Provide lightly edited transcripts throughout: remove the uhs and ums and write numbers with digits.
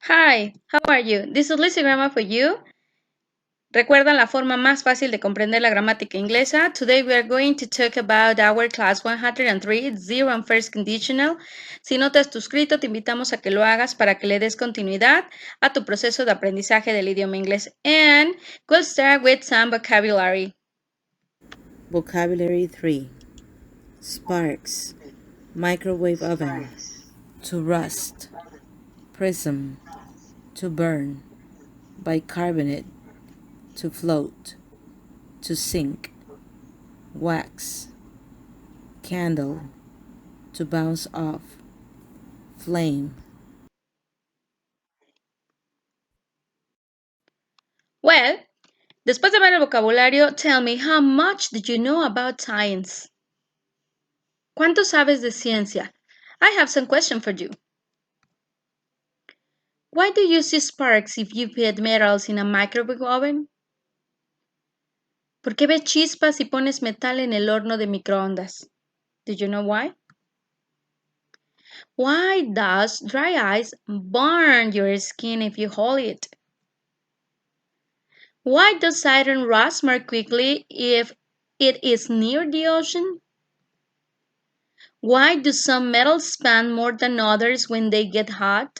Hi, how are you? This is Lazy Grammar for You. ¿Recuerdan la forma más fácil de comprender la gramática inglesa? Today we are going to talk about our class 103, zero and first conditional. Si no te has suscrito, te invitamos a que lo hagas para que le des continuidad a tu proceso de aprendizaje del idioma inglés. And we'll start with some vocabulary. Vocabulary 3. Sparks, microwave oven, to rust, prism, to burn, bicarbonate, to float, to sink, wax, candle, to bounce off, flame. Well, después de ver el vocabulario, tell me, how much did you know about science? ¿Cuánto sabes de ciencia? I have some questions for you. Why do you see sparks if you put metals in a microwave oven? ¿Por qué ves chispas si pones metal en el horno de microondas? Do you know why? Why does dry ice burn your skin if you hold it? Why does iron rust more quickly if it is near the ocean? Why do some metals expand more than others when they get hot?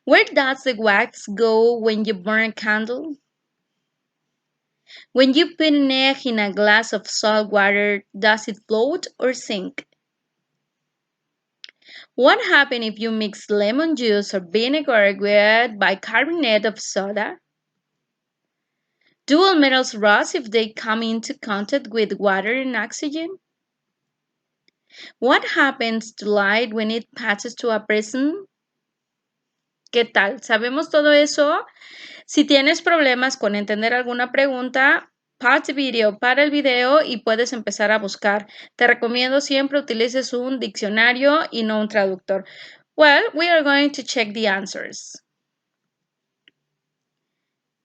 Where does the wax go when you burn a candle? When you put an egg in a glass of salt water, does it float or sink? What happens if you mix lemon juice or vinegar with bicarbonate of soda? Do all metals rust if they come into contact with water and oxygen? What happens to light when it passes to a prism? ¿Qué tal? ¿Sabemos todo eso? Si tienes problemas con entender alguna pregunta, pause video para el video y puedes empezar a buscar. Te recomiendo siempre utilices un diccionario y no un traductor. Well, we are going to check the answers.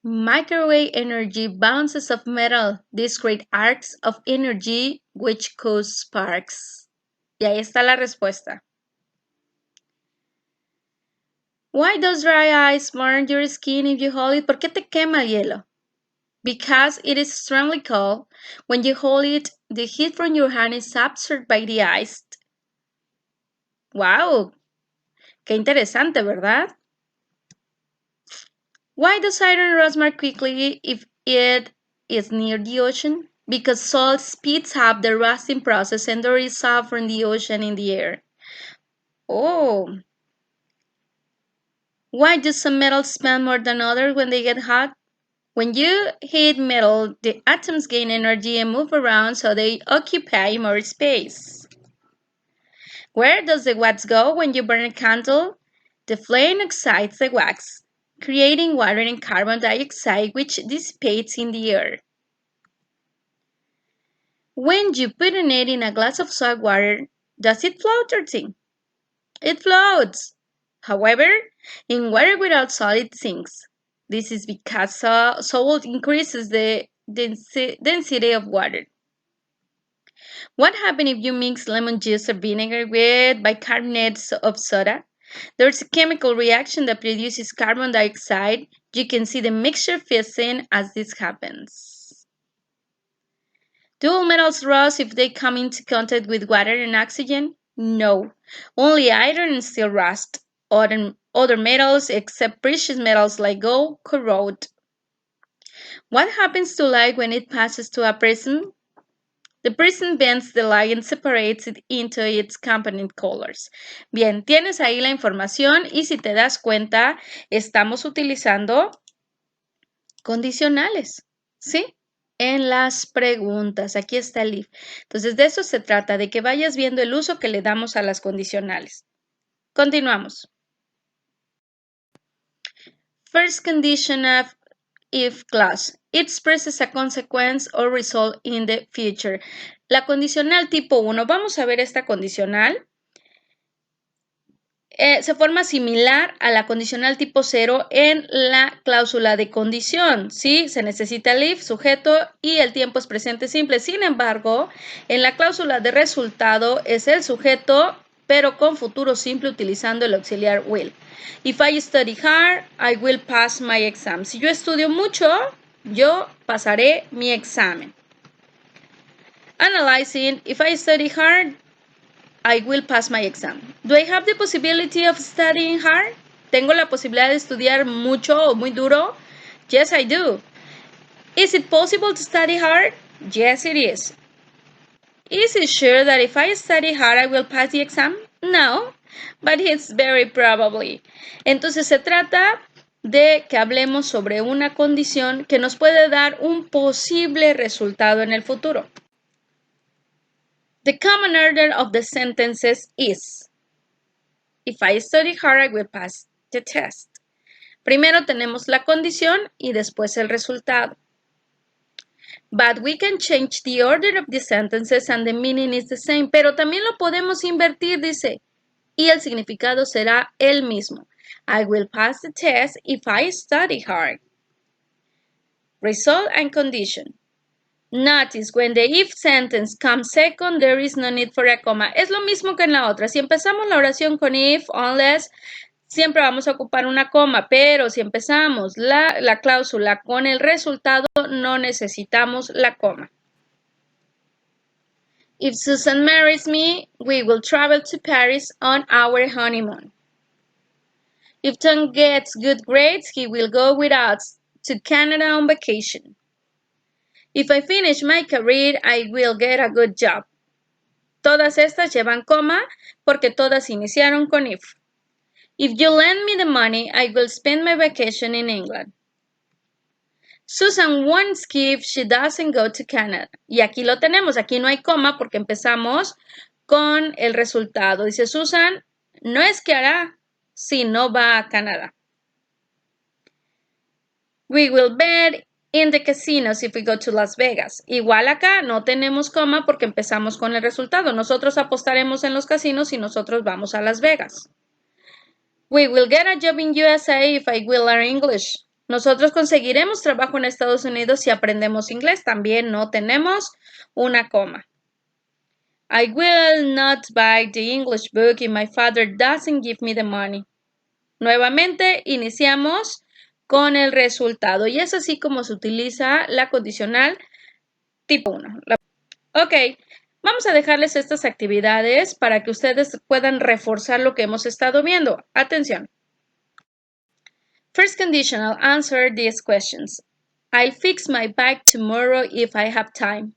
Microwave energy bounces of metal. These create arcs of energy which cause sparks. Y ahí está la respuesta. Why does dry ice burn your skin if you hold it? ¿Por qué te quema el hielo? Because it is strongly cold. When you hold it, the heat from your hand is absorbed by the ice. Wow, qué interesante, ¿verdad? Why does iron rust more quickly if it is near the ocean? Because salt speeds up the rusting process and there is salt from the ocean in the air. Oh. Why do some metals expand more than others when they get hot? When you heat metal, the atoms gain energy and move around so they occupy more space. Where does the wax go when you burn a candle? The flame excites the wax, creating water and carbon dioxide which dissipates in the air. When you put an egg in a glass of salt water, does it float or sink? It floats. However, in water without salt, it sinks. This is because salt increases the density of water. What happens if you mix lemon juice or vinegar with bicarbonate of soda? There's a chemical reaction that produces carbon dioxide. You can see the mixture fizzing as this happens. Do all metals rust if they come into contact with water and oxygen? No. Only iron and steel rust. Other metals, except precious metals like gold, corrode. What happens to light when it passes to a prism? The prism bends the light and separates it into its component colors. Bien, tienes ahí la información y si te das cuenta, estamos utilizando condicionales, ¿sí? En las preguntas, aquí está el if. Entonces, de eso se trata, de que vayas viendo el uso que le damos a las condicionales. Continuamos. First condition of if clause. It expresses a consequence or result in the future. La condicional tipo 1. Vamos a ver esta condicional. Se forma similar a la condicional tipo 0 en la cláusula de condición, ¿sí? Se necesita el if, sujeto y el tiempo es presente simple. Sin embargo, en la cláusula de resultado es el sujeto pero con futuro simple utilizando el auxiliar will. If I study hard, I will pass my exam. Si yo estudio mucho, yo pasaré mi examen. Analyzing, if I study hard, I will pass my exam. Do I have the possibility of studying hard? ¿Tengo la posibilidad de estudiar mucho o muy duro? Yes, I do. Is it possible to study hard? Yes, it is. Is it sure that if I study hard, I will pass the exam? No, but it's very probably. Entonces se trata de que hablemos sobre una condición que nos puede dar un posible resultado en el futuro. The common order of the sentences is: if I study hard, I will pass the test. Primero tenemos la condición y después el resultado. But we can change the order of the sentences and the meaning is the same. Pero también lo podemos invertir, dice, y el significado será el mismo. I will pass the test if I study hard. Result and condition. Notice when the if sentence comes second, there is no need for a comma. Es lo mismo que en la otra. Si empezamos la oración con if, unless, siempre vamos a ocupar una coma, pero si empezamos la cláusula con el resultado, no necesitamos la coma. If Susan marries me, we will travel to Paris on our honeymoon. If Tom gets good grades, he will go with us to Canada on vacation. If I finish my career, I will get a good job. Todas estas llevan coma porque todas iniciaron con if. If you lend me the money, I will spend my vacation in England. Susan won't ski if she doesn't go to Canada. Y aquí lo tenemos, aquí no hay coma porque empezamos con el resultado. Dice Susan, no esquiará si no va a Canadá. We will bet in the casinos if we go to Las Vegas. Igual acá no tenemos coma porque empezamos con el resultado. Nosotros apostaremos en los casinos si nosotros vamos a Las Vegas. We will get a job in USA if I will learn English. Nosotros conseguiremos trabajo en Estados Unidos si aprendemos inglés. También no tenemos una coma. I will not buy the English book if my father doesn't give me the money. Nuevamente iniciamos con el resultado y es así como se utiliza la condicional tipo 1. Ok, vamos a dejarles estas actividades para que ustedes puedan reforzar lo que hemos estado viendo. Atención. First conditional, answer these questions. I'll fix my bike tomorrow if I have time.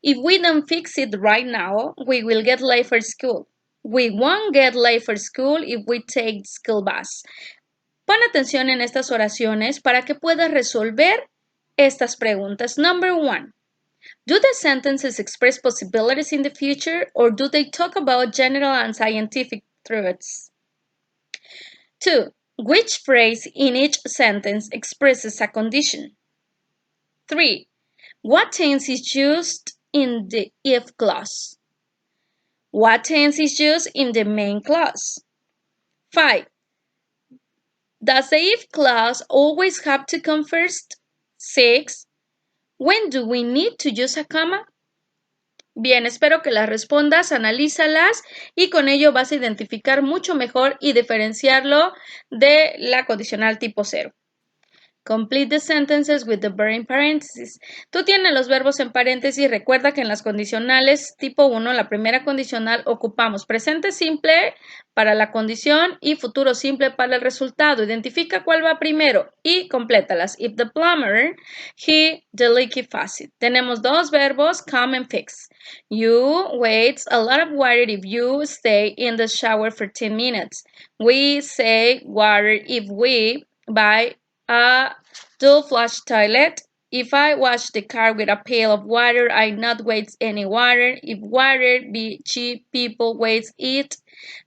If we don't fix it right now, we will get late for school. We won't get late for school if we take the school bus. Pon atención en estas oraciones para que puedas resolver estas preguntas. Number 1. Do the sentences express possibilities in the future or do they talk about general and scientific truths? 2. Which phrase in each sentence expresses a condition? 3. What tense is used in the if clause? What tense is used in the main clause? 5. Does the if clause always have to come first? 6. When do we need to use a comma? Bien, espero que las respondas, analízalas y con ello vas a identificar mucho mejor y diferenciarlo de la condicional tipo 0. Complete the sentences with the verb in parentheses. Tú tienes los verbos en paréntesis. Recuerda que en las condicionales tipo 1, la primera condicional, ocupamos presente simple para la condición y futuro simple para el resultado. Identifica cuál va primero y complétalas. If the plumber, he, the leaky faucet. Tenemos dos verbos, come and fix. You waste a lot of water if you stay in the shower for 10 minutes. We save water if we buy a dual flush toilet. If I wash the car with a pail of water, I not waste any water. If water be cheap, people waste it.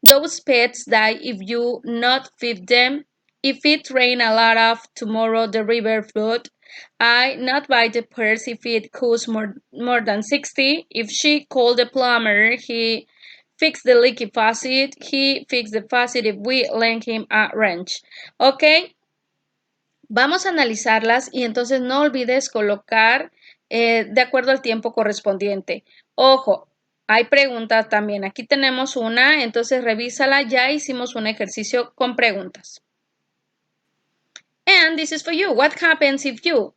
Those pets die if you not feed them. If it rain a lot of tomorrow, the river flood. I not buy the purse if it costs more than 60. If she called the plumber, he fixed the leaky faucet. He fixed the faucet if we lend him a wrench. Okay. Vamos a analizarlas y entonces no olvides colocar de acuerdo al tiempo correspondiente. Ojo, Hay preguntas también. Aquí tenemos una, entonces revísala. Ya hicimos un ejercicio con preguntas. And this is for you. What happens if you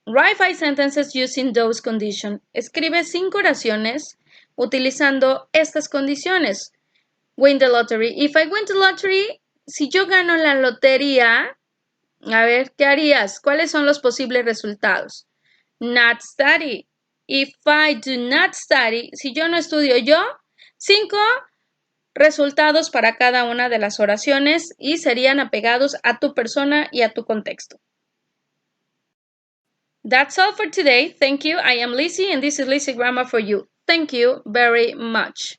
write 5 sentences using those conditions? Escribe 5 oraciones utilizando estas condiciones. Win the lottery. If I win the lottery, si yo gano la lotería, a ver, ¿qué harías? ¿Cuáles son los posibles resultados? Not study. If I do not study, si yo no estudio yo, 5 resultados para cada una de las oraciones y serían apegados a tu persona y a tu contexto. That's all for today. Thank you. I am Lizzie and this is Lizzie Grammar for You. Thank you very much.